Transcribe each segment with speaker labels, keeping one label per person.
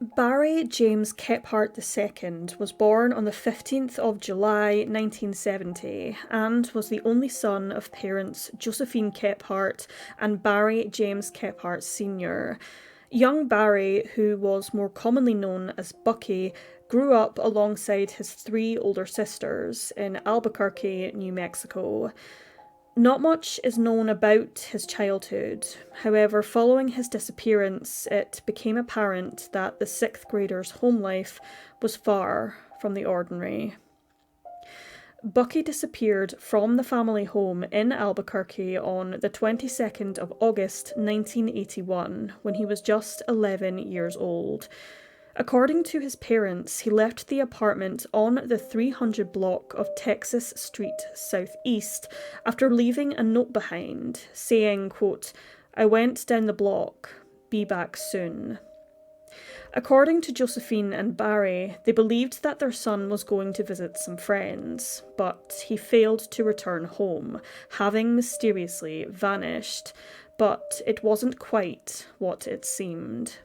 Speaker 1: Barry James Kephart II was born on the 15th of July 1970 and was the only son of parents Josephine Kephart and Barry James Kephart Sr. Young Barry, who was more commonly known as Bucky, grew up alongside his three older sisters in Albuquerque, New Mexico. Not much is known about his childhood. However, following his disappearance, it became apparent that the sixth grader's home life was far from the ordinary. Bucky disappeared from the family home in Albuquerque on the 22nd of August 1981 when he was just 11 years old. According to his parents, he left the apartment on the 300 block of Texas Street Southeast after leaving a note behind saying, quote, "I went down the block, be back soon." According to Josephine and Barry, they believed that their son was going to visit some friends, but he failed to return home, having mysteriously vanished, but it wasn't quite what it seemed.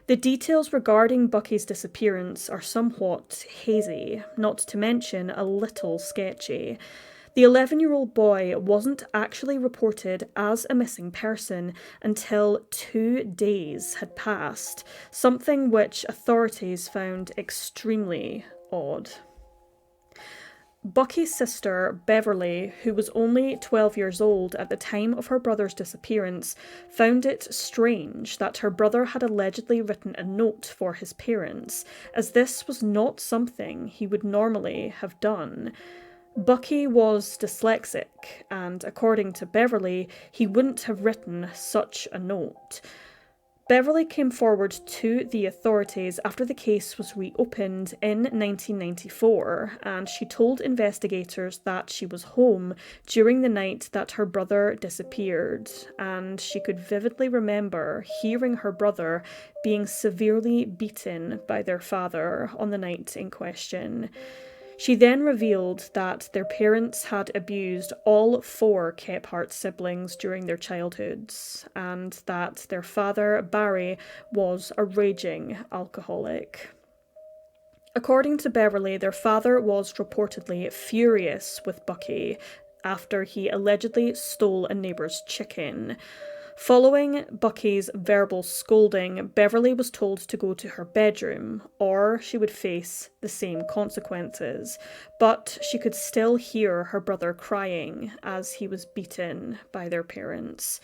Speaker 1: The details regarding Bucky's disappearance are somewhat hazy, not to mention a little sketchy. The 11-year-old boy wasn't actually reported as a missing person until 2 days had passed, something which authorities found extremely odd. Bucky's sister, Beverly, who was only 12 years old at the time of her brother's disappearance, found it strange that her brother had allegedly written a note for his parents, as this was not something he would normally have done. Bucky was dyslexic, and according to Beverly, he wouldn't have written such a note. Beverly came forward to the authorities after the case was reopened in 1994, and she told investigators that she was home during the night that her brother disappeared, and she could vividly remember hearing her brother being severely beaten by their father on the night in question. She then revealed that their parents had abused all 4 Kephart siblings during their childhoods, and that their father, Barry, was a raging alcoholic. According to Beverly, their father was reportedly furious with Bucky after he allegedly stole a neighbour's chicken. Following Bucky's verbal scolding, Beverly was told to go to her bedroom, or she would face the same consequences, but she could still hear her brother crying as he was beaten by their parents.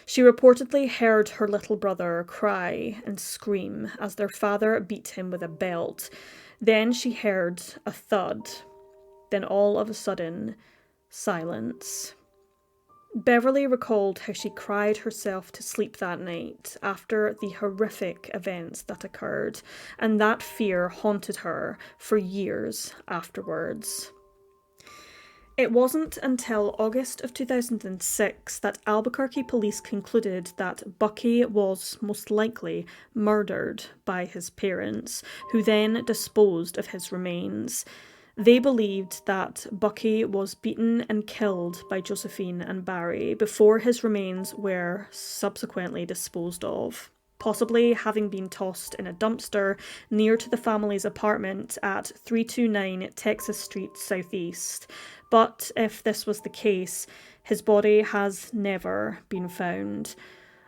Speaker 1: She reportedly heard her little brother cry and scream as their father beat him with a belt. Then she heard a thud. Then all of a sudden, silence. Beverly recalled how she cried herself to sleep that night after the horrific events that occurred, and that fear haunted her for years afterwards. It wasn't until August of 2006 that Albuquerque police concluded that Bucky was most likely murdered by his parents, who then disposed of his remains. They believed that Bucky was beaten and killed by Josephine and Barry before his remains were subsequently disposed of, possibly having been tossed in a dumpster near to the family's apartment at 329 Texas Street Southeast. But if this was the case, his body has never been found.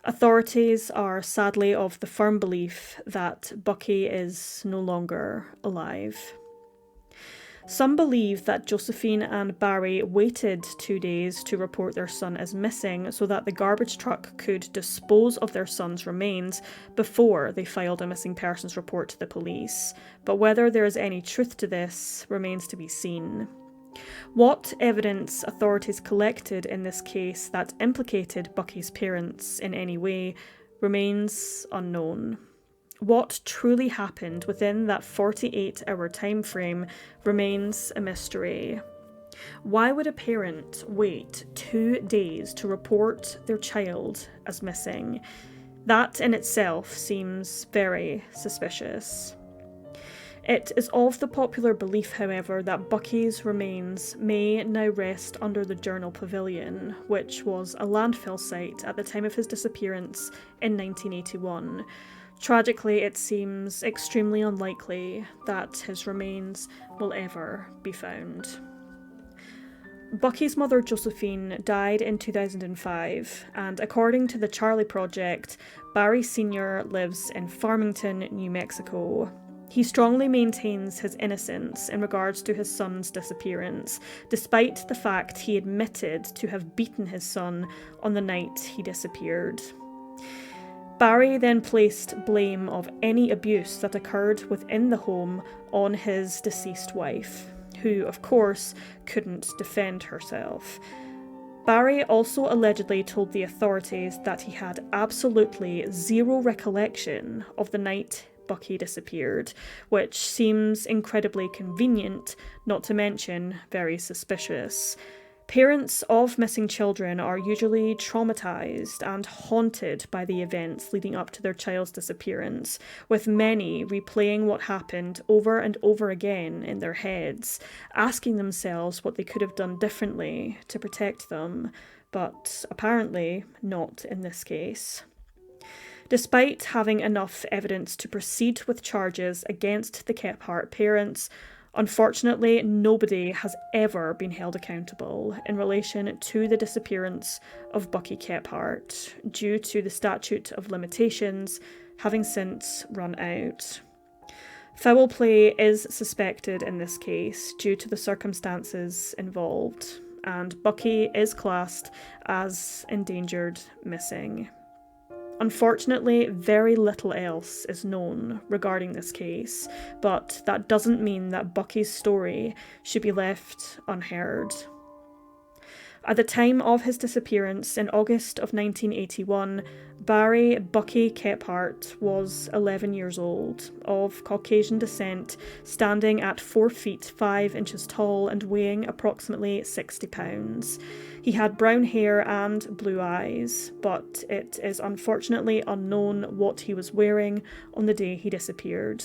Speaker 1: Authorities are sadly of the firm belief that Bucky is no longer alive. Some believe that Josephine and Barry waited 2 days to report their son as missing so that the garbage truck could dispose of their son's remains before they filed a missing persons report to the police. But whether there is any truth to this remains to be seen. What evidence authorities collected in this case that implicated Bucky's parents in any way remains unknown. What truly happened within that 48-hour time frame remains a mystery. Why would a parent wait 2 days to report their child as missing? That in itself seems very suspicious. It is of the popular belief, however, that Bucky's remains may now rest under the Journal Pavilion, which was a landfill site at the time of his disappearance in 1981. Tragically, it seems extremely unlikely that his remains will ever be found. Bucky's mother, Josephine, died in 2005, and according to the Charlie Project, Barry Sr. lives in Farmington, New Mexico. He strongly maintains his innocence in regards to his son's disappearance, despite the fact he admitted to have beaten his son on the night he disappeared. Barry then placed blame of any abuse that occurred within the home on his deceased wife, who, of course, couldn't defend herself. Barry also allegedly told the authorities that he had absolutely zero recollection of the night Bucky disappeared, which seems incredibly convenient, not to mention very suspicious. Parents of missing children are usually traumatized and haunted by the events leading up to their child's disappearance, with many replaying what happened over and over again in their heads, asking themselves what they could have done differently to protect them, but apparently not in this case. Despite having enough evidence to proceed with charges against the Kephart parents, unfortunately, nobody has ever been held accountable in relation to the disappearance of Bucky Kephart, due to the statute of limitations having since run out. Foul play is suspected in this case due to the circumstances involved, and Bucky is classed as endangered missing. Unfortunately, very little else is known regarding this case, but that doesn't mean that Bucky's story should be left unheard. At the time of his disappearance in August of 1981, Barry Bucky Kephart was 11 years old, of Caucasian descent, standing at 4 feet 5 inches tall and weighing approximately 60 pounds. He had brown hair and blue eyes, but it is unfortunately unknown what he was wearing on the day he disappeared.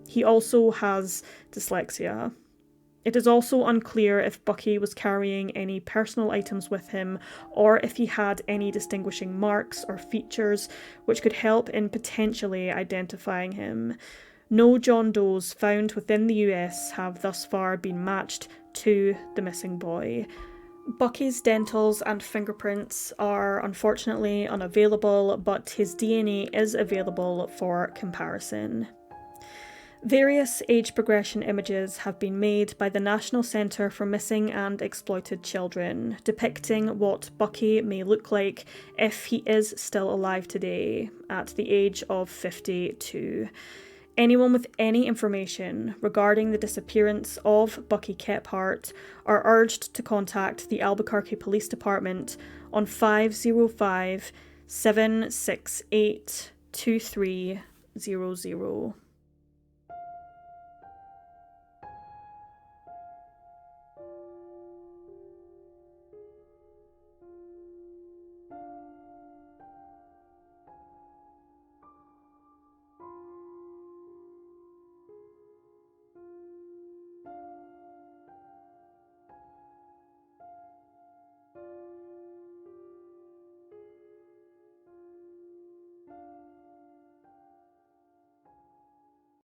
Speaker 1: He also has dyslexia. It is also unclear if Bucky was carrying any personal items with him, or if he had any distinguishing marks or features which could help in potentially identifying him. No John Does found within the US have thus far been matched to the missing boy. Bucky's dentals and fingerprints are unfortunately unavailable, but his DNA is available for comparison. Various age progression images have been made by the National Centre for Missing and Exploited Children, depicting what Bucky may look like if he is still alive today, at the age of 52. Anyone with any information regarding the disappearance of Bucky Kephart are urged to contact the Albuquerque Police Department on 505 768 2300.